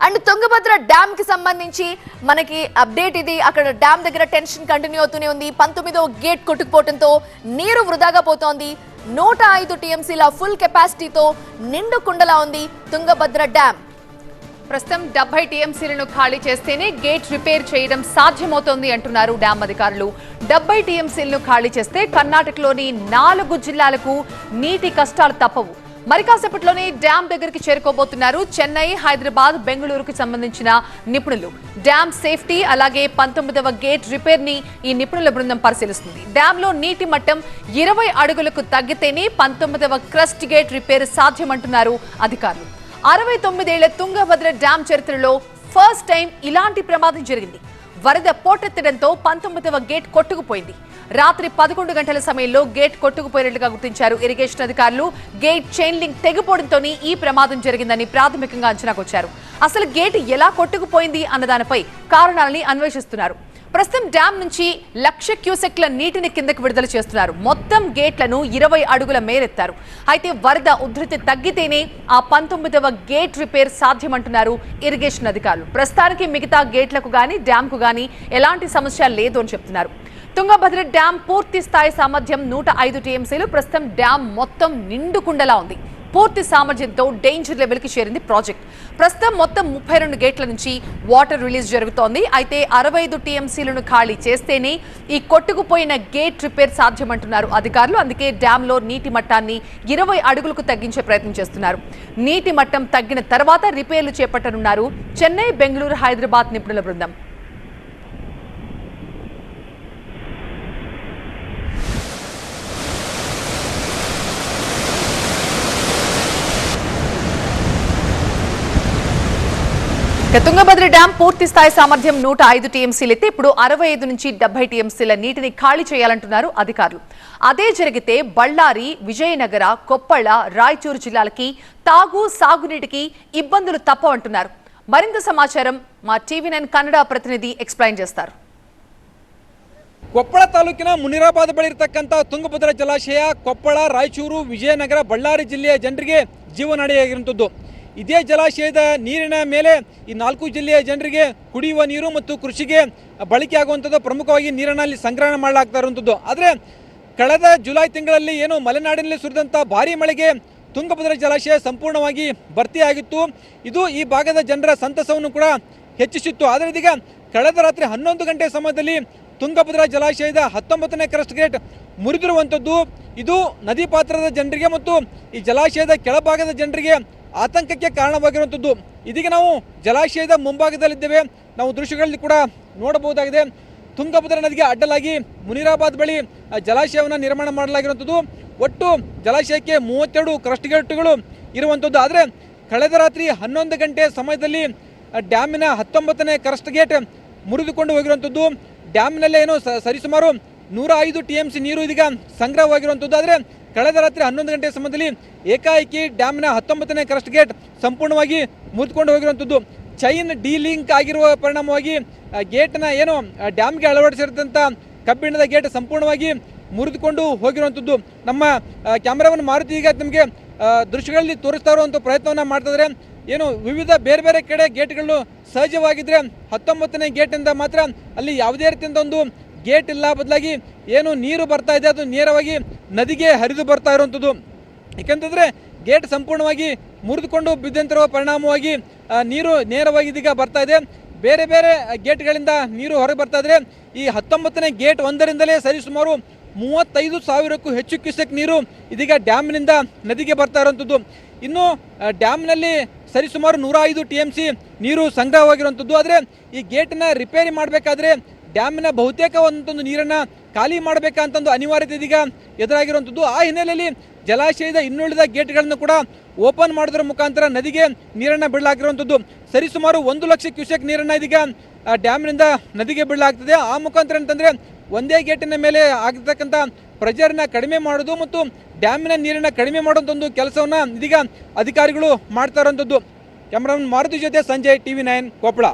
And Tungabhadra dam కి సంబంధించి మనకి అప్డేట్ ఇది. అక్కడ డ్యామ్ దగ్గర టెన్షన్ కంటిన్యూ అవుతూనే ఉంది. 19వ గేట్ కొట్టుకుపోవడంతో నీరు వృధాగా పోతోంది. 105 టీఎంసీల ఫుల్ కెపాసిటీతో నిండు కుండలా ఉంది తుంగభద్ర డ్యామ్. ప్రస్తుతం 70 టీఎంసీలను ఖాళీ చేస్తేనే గేట్ రిపేర్ చేయడం సాధ్యమవుతోంది అంటున్నారు డ్యామ్ అధికారులు. 70 టీఎంసీలను ఖాళీ చేస్తే కర్ణాటకలోని 4 జిల్లాలకు నీటి కష్టాలు తప్పవు. మరి కాసేపట్లోనే డ్యామ్ దగ్గరికి చేరుకోబోతున్నారు చెన్నై, హైదరాబాద్, బెంగళూరుకు సంబంధించిన నిపుణులు. డ్యామ్ సేఫ్టీ అలాగే 19వ గేట్ రిపేర్ ని ఈ నిపుణుల బృందం పరిశీలిస్తుంది. డ్యామ్ లో నీటి మట్టం 20 అడుగులకు తగ్గితేనే 19వ క్రస్ట్ గేట్ రిపేర్ సాధ్యమంటున్నారు అధికారులు. 69 ఏళ్ల తుంగభద్ర డ్యామ్ చరిత్రలో ఫస్ట్ టైం ఇలాంటి ప్రమాదం జరిగింది. వరద పోటెత్తడంతో 19వ గేట్ కొట్టుకుపోయింది. రాత్రి 11 గంటల సమయంలో గేట్ కొట్టుకుపోయినట్లుగా గుర్తించారు ఇరిగేషన్ అధికారులు. గేట్ చైన్ లింక్ తెగిపోవడంతోనే ఈ ప్రమాదం జరిగిందని ప్రాథమికంగా అంచనాకు వచ్చారు. అసలు గేట్ ఎలా కొట్టుకుపోయింది అన్న దానిపై కారణాలని అన్వేషిస్తున్నారు. ప్రస్తుతం డ్యామ్ నుంచి 1,00,000 క్యూసెక్ల నీటిని కిందకు విడుదల చేస్తున్నారు. మొత్తం గేట్లను 20 అడుగుల మేరెత్తారు. అయితే వరద ఉధృతి తగ్గితేనే ఆ 19వ గేట్ రిపేర్ సాధ్యమంటున్నారు ఇరిగేషన్ అధికారులు. ప్రస్తుతానికి మిగతా గేట్లకు గానీ డ్యామ్ కు గానీ ఎలాంటి సమస్య లేదు అని చెప్తున్నారు. తుంగభద్ర డ్యామ్ పూర్తి స్థాయి సామర్థ్యం 105 టీఎంసీలు. ప్రస్తుతం డ్యామ్ మొత్తం నిండుకుండలా ఉంది. పూర్తి సామర్థ్యంతో డేంజర్ లెవెల్ కి చేరింది ప్రాజెక్ట్. ప్రస్తుతం మొత్తం 32 గేట్ల నుంచి వాటర్ రిలీజ్ జరుగుతోంది. అయితే 65 టీఎంసీలను ఖాళీ చేస్తేనే ఈ కొట్టుకుపోయిన గేట్ రిపేర్ సాధ్యమంటున్నారు అధికారులు. అందుకే డ్యామ్ లో నీటి మట్టాన్ని 20 అడుగులకు తగ్గించే ప్రయత్నం చేస్తున్నారు. నీటి మట్టం తగ్గిన తర్వాత రిపేర్లు చేపట్టనున్నారు చెన్నై, బెంగళూరు, హైదరాబాద్ నిపుణుల బృందం. తుంగభద్ర డ్యామ్ పూర్తి స్థాయి సామర్థ్యం 105 టీఎంసీలు అయితే ఇప్పుడు 65 నుంచి 70 టీఎంసీల నీటిని ఖాళీ చేయాలంటున్నారు అధికారులు. అదే జరిగితే బళ్ళారి, విజయనగర, కొప్పళ, రాయచూరు జిల్లాలకి సాగునీటికి ఇబ్బందులు తప్పవంటున్నారు. మరింత సమాచారం మా TV9 కన్నడ ప్రతినిధి ఎక్స్ప్లెయిన్ చేస్తారు. ಕೊಪ್ಪಳ ತಾಲೂಕಿನ ಮುನಿರಾಬಾದ್ ಬಳಿ ಇರತಕ್ಕಂತ ತುಂಗಭದ್ರಾ ಜಲಾಶಯ ಕೊಪ್ಪಳ, ರಾಯಚೂರು, ವಿಜಯನಗರ, ಬಳ್ಳಾರಿ ಜಿಲ್ಲೆಯ ಜನರಿಗೆ ಜೀವನಾಡಿಯಾಗಿರುವಂಥದ್ದು. ಇದೇ ಜಲಾಶಯದ ನೀರಿನ ಮೇಲೆ ಈ 4 ಜಿಲ್ಲೆಯ ಜನರಿಗೆ ಕುಡಿಯುವ ನೀರು ಮತ್ತು ಕೃಷಿಗೆ ಬಳಕೆ ಆಗುವಂಥದ್ದು ಪ್ರಮುಖವಾಗಿ ನೀರನ್ನು ಅಲ್ಲಿ ಸಂಗ್ರಹಣೆ ಮಾಡಲಾಗ್ತಾ ಇರುವಂಥದ್ದು. ಆದರೆ ಕಳೆದ ಜುಲೈ ತಿಂಗಳಲ್ಲಿ ಏನು ಮಲೆನಾಡಿನಲ್ಲಿ ಸುರಿದಂಥ ಭಾರೀ ಮಳೆಗೆ ತುಂಗಭದ್ರಾ ಜಲಾಶಯ ಸಂಪೂರ್ಣವಾಗಿ ಭರ್ತಿಯಾಗಿತ್ತು. ಇದು ಈ ಭಾಗದ ಜನರ ಸಂತಸವನ್ನು ಕೂಡ ಹೆಚ್ಚಿಸಿತ್ತು. ಆದರೆ ಇದೀಗ ಕಳೆದ ರಾತ್ರಿ 11 ಗಂಟೆ ಸಮಯದಲ್ಲಿ ತುಂಗಭದ್ರಾ ಜಲಾಶಯದ 19ನೇ ಕ್ರಸ್ಟ್ ಗೇಟ್ ಮುರಿದಿರುವಂಥದ್ದು. ಇದು ನದಿ ಪಾತ್ರದ ಜನರಿಗೆ ಮತ್ತು ಈ ಜಲಾಶಯದ ಕೆಳಭಾಗದ ಜನರಿಗೆ ಆತಂಕಕ್ಕೆ ಕಾರಣವಾಗಿರುವಂಥದ್ದು. ಇದೀಗ ನಾವು ಜಲಾಶಯದ ಮುಂಭಾಗದಲ್ಲಿದ್ದೇವೆ. ನಾವು ದೃಶ್ಯಗಳಲ್ಲಿ ಕೂಡ ನೋಡಬಹುದಾಗಿದೆ. ತುಂಗಭದ್ರಾ ನದಿಗೆ ಅಡ್ಡಲಾಗಿ ಮುನಿರಾಬಾದ್ ಬಳಿ ಜಲಾಶಯವನ್ನು ನಿರ್ಮಾಣ ಮಾಡಲಾಗಿರುವಂಥದ್ದು. ಒಟ್ಟು ಜಲಾಶಯಕ್ಕೆ 32 ಕ್ರಸ್ಟ್ ಗೇಟ್ಗಳು ಇರುವಂಥದ್ದು. ಆದರೆ ಕಳೆದ ರಾತ್ರಿ 11 ಗಂಟೆ ಸಮಯದಲ್ಲಿ ಡ್ಯಾಮಿನ 19ನೇ ಕ್ರಸ್ಟ್ ಗೇಟ್ ಮುರಿದುಕೊಂಡು ಹೋಗಿರುವಂಥದ್ದು. ಡ್ಯಾಮ್ನಲ್ಲೇ ಏನೋ ಸರಿಸುಮಾರು 105 ಟಿಎಂಸಿ ನೀರು ಇದೀಗ ಸಂಗ್ರಹವಾಗಿರುವಂಥದ್ದು. ಆದರೆ ಕಳೆದ ರಾತ್ರಿ 11 ಗಂಟೆ ಸಮಯದಲ್ಲಿ ಏಕಾಏಕಿ ಡ್ಯಾಮ್ನ 19ನೇ ಕ್ರಸ್ಟ್ ಗೇಟ್ ಸಂಪೂರ್ಣವಾಗಿ ಮುರಿದುಕೊಂಡು ಹೋಗಿರುವಂಥದ್ದು. ಚೈನ್ ಲಿಂಕ್ ಆಗಿರುವ ಪರಿಣಾಮವಾಗಿ ಗೇಟ್ನ ಏನು ಡ್ಯಾಮ್ಗೆ ಅಳವಡಿಸಿರುವಂಥ ಕಬ್ಬಿಣದ ಗೇಟ್ ಸಂಪೂರ್ಣವಾಗಿ ಮುರಿದುಕೊಂಡು ಹೋಗಿರುವಂಥದ್ದು. ನಮ್ಮ ಕ್ಯಾಮ್ರಾವನ್ನು ಮಾರುತಿ ಈಗ ನಿಮಗೆ ದೃಶ್ಯಗಳಲ್ಲಿ ತೋರಿಸ್ತಾ ಇರುವಂಥ ಪ್ರಯತ್ನವನ್ನು ಮಾಡ್ತಿದ್ದಾರೆ. ಏನು ವಿವಿಧ ಬೇರೆ ಬೇರೆ ಕಡೆ ಗೇಟ್ಗಳು ಸಹಜವಾಗಿದ್ದರೆ 19ನೇ ಗೇಟಿಂದ ಮಾತ್ರ ಅಲ್ಲಿ ಯಾವುದೇ ರೀತಿಯಿಂದ ಒಂದು ಗೇಟ್ ಇಲ್ಲ. ಬದಲಾಗಿ ಏನು ನೀರು ಬರ್ತಾ ಇದೆ ಅದು ನೇರವಾಗಿ ನದಿಗೆ ಹರಿದು ಬರ್ತಾ ಇರುವಂಥದ್ದು. ಏಕೆಂತಂದರೆ ಗೇಟ್ ಸಂಪೂರ್ಣವಾಗಿ ಮುರಿದುಕೊಂಡು ಬಿದ್ದಂತಿರುವ ಪರಿಣಾಮವಾಗಿ ನೀರು ನೇರವಾಗಿ ಇದೀಗ ಬರ್ತಾ ಇದೆ. ಬೇರೆ ಬೇರೆ ಗೇಟ್ಗಳಿಂದ ನೀರು ಹೊರಗೆ ಬರ್ತಾ ಇದ್ರೆ ಈ 19ನೇ ಗೇಟ್ ಒಂದರಿಂದಲೇ ಸರಿಸುಮಾರು 35,000ಕ್ಕೂ ಹೆಚ್ಚು ಕ್ಯೂಸೆಕ್ ನೀರು ಇದೀಗ ಡ್ಯಾಮ್ನಿಂದ ನದಿಗೆ ಬರ್ತಾ ಇರುವಂಥದ್ದು. ಇನ್ನು ಡ್ಯಾಮ್ನಲ್ಲಿ ಸರಿಸುಮಾರು 105 ಟಿಎಂಸಿ ನೀರು ಸಂಗ್ರಹವಾಗಿರುವಂಥದ್ದು. ಆದರೆ ಈ ಗೇಟ್ನ ರಿಪೇರಿ ಮಾಡಬೇಕಾದ್ರೆ ಡ್ಯಾಮಿನ ಬಹುತೇಕ ಒಂದೊಂದು ನೀರನ್ನು ಖಾಲಿ ಮಾಡಬೇಕಂತಂದು ಅನಿವಾರ್ಯತೆ ಇದೀಗ ಎದುರಾಗಿರುವಂಥದ್ದು. ಆ ಹಿನ್ನೆಲೆಯಲ್ಲಿ ಜಲಾಶಯದ ಇನ್ನುಳಿದ ಗೇಟ್ಗಳನ್ನು ಕೂಡ ಓಪನ್ ಮಾಡೋದ್ರ ಮುಖಾಂತರ ನದಿಗೆ ನೀರನ್ನು ಬಿಡಲಾಗಿರುವಂಥದ್ದು. ಸರಿಸುಮಾರು 1,00,000 ಕ್ಯೂಸೆಕ್ ನೀರನ್ನು ಇದೀಗ ಡ್ಯಾಮ್ನಿಂದ ನದಿಗೆ ಬಿಡಲಾಗ್ತದೆ. ಆ ಮುಖಾಂತರ ಅಂತಂದರೆ ಒಂದೇ ಗೇಟಿನ ಮೇಲೆ ಆಗಿರ್ತಕ್ಕಂಥ ಪ್ರೆಷರ್ನ ಕಡಿಮೆ ಮಾಡೋದು ಮತ್ತು ಡ್ಯಾಮಿನ ನೀರನ್ನು ಕಡಿಮೆ ಮಾಡುವಂಥ ಒಂದು ಕೆಲಸವನ್ನು ಇದೀಗ ಅಧಿಕಾರಿಗಳು ಮಾಡ್ತಾ ಇರುವಂಥದ್ದು. ಕ್ಯಾಮ್ರಾಮನ್ ಮಾರುತಿ ಜೊತೆ ಸಂಜಯ್, TV9 ಕೊಪ್ಪಳ.